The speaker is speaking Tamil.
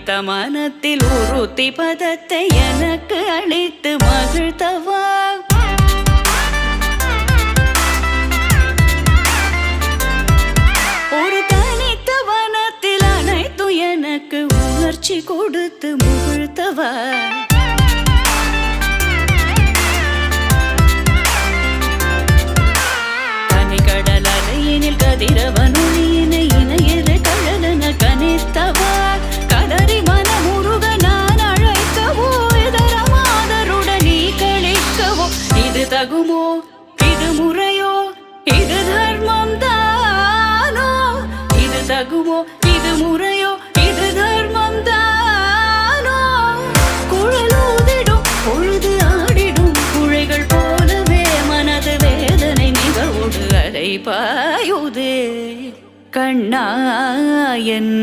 தனித்த மனத்தில் உறுத்தி பதத்தை எனக்கு அளித்து மகிழ்த்தவா ஒரு தனித்த வனத்தில் அனைத்து எனக்கு உணர்ச்சி கொடுத்து முகிழ்த்தவா தனிக்கடல் அலையினில் கதிரவனொளியினை இணையிரு கழலன கனித்தவா கதறி மனமுருக நான் அழைக்கவோ இதர மாதருடன் நீ கழிக்கவோ இது தகுமோ இது முறையோ இது தர்மம் தானோ இது தகுமோ இது முறையோ இது தர்மம் தானோ குழலூதிடும் பொழுது ஆடிடும் குழைகள் போலவே மனது வேதனை நிகழ்வோடு அலை பாயுதே கண்ணா என்